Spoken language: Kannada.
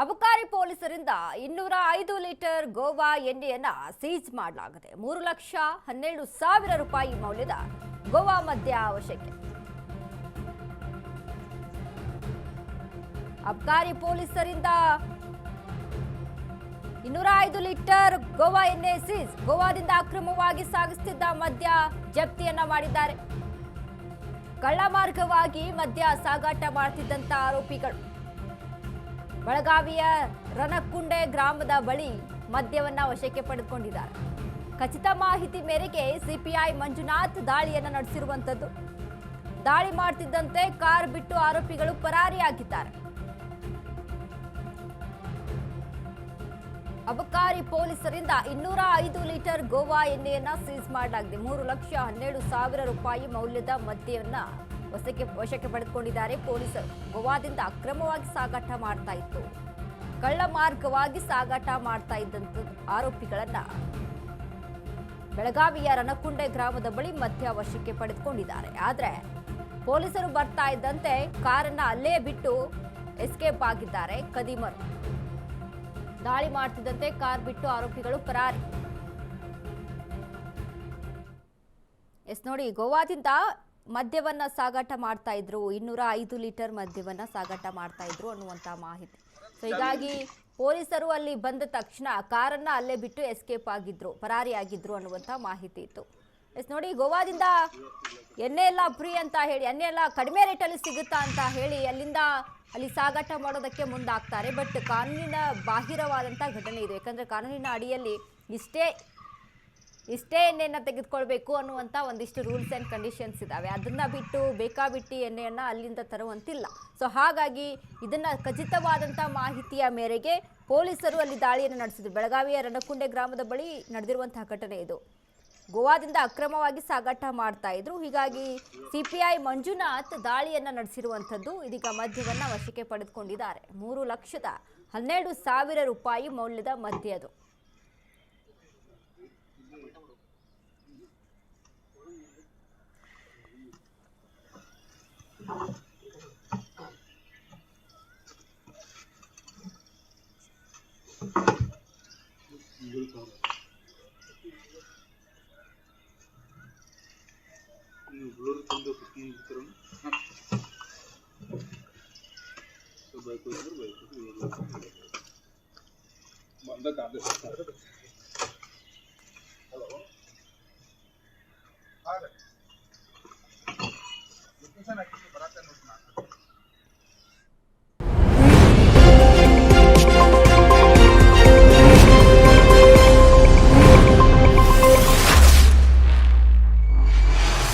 ಅಬಕಾರಿ ಪೊಲೀಸರಿಂದ 205 ಲೀಟರ್ ಗೋವಾ ಎಣ್ಣೆಯನ್ನ ಸೀಜ್ ಮಾಡಲಾಗಿದೆ. 3,12,000 ರೂಪಾಯಿ ಮೌಲ್ಯದ ಗೋವಾ ಮದ್ಯ ವಶಕ್ಕೆ. ಅಬಕಾರಿ ಪೊಲೀಸರಿಂದ 205 ಲೀಟರ್ ಗೋವಾ ಎಣ್ಣೆ ಸೀಜ್. ಗೋವಾದಿಂದ ಅಕ್ರಮವಾಗಿ ಸಾಗಿಸುತ್ತಿದ್ದ ಮದ್ಯ ಜಪ್ತಿಯನ್ನ ಮಾಡಿದ್ದಾರೆ. ಕಳ್ಳ ಮಾರ್ಗವಾಗಿ ಮದ್ಯ ಸಾಗಾಟ ಮಾಡುತ್ತಿದ್ದಂತ ಆರೋಪಿಗಳು ಬೆಳಗಾವಿಯ ರನಕುಂಡೆ ಗ್ರಾಮದ ಬಳಿ ಮದ್ಯವನ್ನ ವಶಕ್ಕೆ ಪಡೆದುಕೊಂಡಿದ್ದಾರೆ. ಖಚಿತ ಮಾಹಿತಿ ಮೇರೆಗೆ ಸಿಪಿಐ ಮಂಜುನಾಥ್ ದಾಳಿಯನ್ನು ನಡೆಸಿರುವಂತದ್ದು. ದಾಳಿ ಮಾಡುತ್ತಿದ್ದಂತೆ ಕಾರ್ ಬಿಟ್ಟು ಆರೋಪಿಗಳು ಪರಾರಿಯಾಗಿದ್ದಾರೆ. ಅಬಕಾರಿ ಪೊಲೀಸರಿಂದ 205 ಲೀಟರ್ ಗೋವಾ ಎಣ್ಣೆಯನ್ನ ಸೀಸ್ ಮಾಡಲಾಗಿದೆ. 3,12,000 ರೂಪಾಯಿ ಮೌಲ್ಯದ ಮದ್ಯವನ್ನ ವಶಕ್ಕೆ ಪಡೆದುಕೊಂಡಿದ್ದಾರೆ ಪೊಲೀಸರು. ಗೋವಾದಿಂದ ಅಕ್ರಮವಾಗಿ ಸಾಗಾಟ ಮಾಡ್ತಾ ಇತ್ತು. ಕಳ್ಳ ಮಾರ್ಗವಾಗಿ ಸಾಗಾಟ ಮಾಡ್ತಾ ಇದ್ದಂತ ಆರೋಪಿಗಳನ್ನ ಬೆಳಗಾವಿಯ ರನಕುಂಡೆ ಗ್ರಾಮದ ಬಳಿ ಮದ್ಯ ವಶಕ್ಕೆ ಪಡೆದುಕೊಂಡಿದ್ದಾರೆ. ಆದ್ರೆ ಪೊಲೀಸರು ಬರ್ತಾ ಇದ್ದಂತೆ ಕಾರನ್ನ ಅಲ್ಲೇ ಬಿಟ್ಟು ಎಸ್ಕೇಪ್ ಆಗಿದ್ದಾರೆ ಕದಿಮರು. ದಾಳಿ ಮಾಡ್ತಿದ್ದಂತೆ ಕಾರ್ ಬಿಟ್ಟು ಆರೋಪಿಗಳು ಪರಾರಿ. ನೋಡಿ, ಗೋವಾದಿಂದ ಮದ್ಯವನ್ನ ಸಾಗಾಟ ಮಾಡ್ತಾ ಇದ್ರು. 205 ಲೀಟರ್ ಮದ್ಯವನ್ನ ಸಾಗಾಟ ಮಾಡ್ತಾ ಇದ್ರು ಅನ್ನುವಂತ ಮಾಹಿತಿ. ಸೊ ಹೀಗಾಗಿ ಪೊಲೀಸರು ಅಲ್ಲಿ ಬಂದ ತಕ್ಷಣ ಕಾರನ್ನ ಅಲ್ಲೇ ಬಿಟ್ಟು ಎಸ್ಕೇಪ್ ಆಗಿದ್ರು, ಪರಾರಿ ಆಗಿದ್ರು ಅನ್ನುವಂತ ಮಾಹಿತಿ ಇತ್ತು. ನೋಡಿ, ಗೋವಾದಿಂದ ಎಣ್ಣೆ ಎಲ್ಲ ಫ್ರೀ ಅಂತ ಹೇಳಿ, ಎಣ್ಣೆ ಎಲ್ಲ ಕಡಿಮೆ ರೇಟಲ್ಲಿ ಸಿಗುತ್ತಾ ಅಂತ ಹೇಳಿ ಅಲ್ಲಿ ಸಾಗಾಟ ಮಾಡೋದಕ್ಕೆ ಮುಂದಾಗ್ತಾರೆ. ಬಟ್ ಕಾನೂನಿನ ಬಾಹಿರವಾದಂಥ ಘಟನೆ ಇದು. ಯಾಕಂದರೆ ಕಾನೂನಿನ ಅಡಿಯಲ್ಲಿ ಇಷ್ಟೇ ಎಣ್ಣೆಯನ್ನು ತೆಗೆದುಕೊಳ್ಬೇಕು ಅನ್ನುವಂಥ ಒಂದಿಷ್ಟು ರೂಲ್ಸ್ ಆ್ಯಂಡ್ ಕಂಡೀಷನ್ಸ್ ಇದ್ದಾವೆ. ಅದನ್ನು ಬಿಟ್ಟು ಬೇಕಾಬಿಟ್ಟು ಎಣ್ಣೆಯನ್ನು ಅಲ್ಲಿಂದ ತರುವಂತಿಲ್ಲ. ಸೊ ಹಾಗಾಗಿ ಇದನ್ನು ಖಚಿತವಾದಂಥ ಮಾಹಿತಿಯ ಮೇರೆಗೆ ಪೊಲೀಸರು ಅಲ್ಲಿ ದಾಳಿಯನ್ನು ನಡೆಸಿದ್ರು. ಬೆಳಗಾವಿಯ ರನಕುಂಡೆ ಗ್ರಾಮದ ಬಳಿ ನಡೆದಿರುವಂತಹ ಘಟನೆ ಇದು. ಗೋವಾದಿಂದ ಅಕ್ರಮವಾಗಿ ಸಾಗಾಟ ಮಾಡ್ತಾ ಇದ್ರು. ಹೀಗಾಗಿ ಸಿಪಿಐ ಮಂಜುನಾಥ್ ದಾಳಿಯನ್ನು ನಡೆಸಿರುವಂಥದ್ದು. ಇದೀಗ ಮದ್ಯವನ್ನ ವಶಕ್ಕೆ ಪಡೆದುಕೊಂಡಿದ್ದಾರೆ. 3,12,000 ರೂಪಾಯಿ ಮೌಲ್ಯದ ಮದ್ಯ ಅದು. Hello.